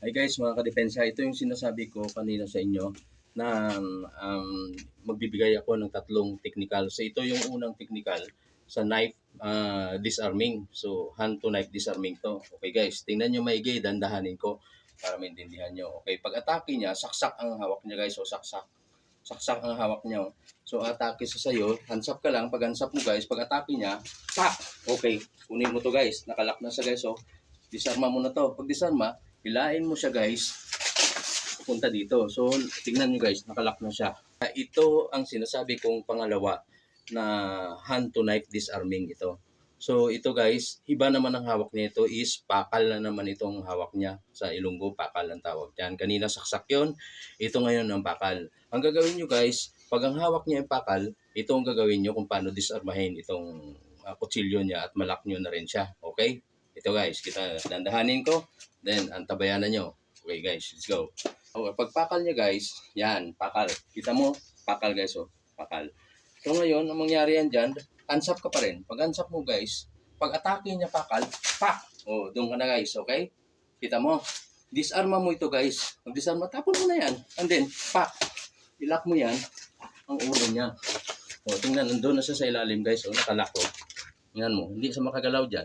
Hi guys, mga kadepensa, ito yung sinasabi ko kanina sa inyo na magbibigay ako ng tatlong technical. So ito yung unang technical sa knife disarming. So hand to knife disarming to. Okay guys, tingnan nyo maigi, dandahanin ko para maintindihan nyo. Okay, pag atake niya, saksak ang hawak niya guys. So saksak ang hawak niya. So atake sa sayo, hands up ka lang. Pag hands up mo guys, pag atake niya, pak! Okay, kunin mo to guys. Nakalak na sa guys. So disarma mo na to. Pag disarma, hilain mo siya guys, punta dito. So, tingnan nyo guys, nakalak na siya. Ito ang sinasabi kong pangalawa na hand to knife disarming ito. So, ito guys, iba naman ang hawak niya ito is pakal na naman itong hawak niya. Sa Ilonggo, pakal ang tawag dyan. Kanina saksak yun, ito ngayon ang pakal. Ang gagawin nyo guys, pag ang hawak niya ay pakal, ito ang gagawin nyo kung paano disarmahin itong kutsilyo niya at malak nyo na rin siya. Okay? Ito guys, kita dandahanin ko, then antabayanan nyo. Okay guys, let's go. Okay, pagpakal niya guys, yan, pakal. Kita mo, pakal guys, oh, pakal. So ngayon, ang mangyari yan dyan, unsap ka pa rin. Pag unsap mo guys, pag atake niya pakal, pak! Oh, doon ka na guys, okay? Kita mo, disarma mo ito guys. Pag disarma, tapon mo na yan. And then, pak! Ilak mo yan, ang ulo niya. O, tingnan, nandun na siya sa ilalim guys, oh, nakalak ko. Tingnan mo, hindi siya makagalaw dyan.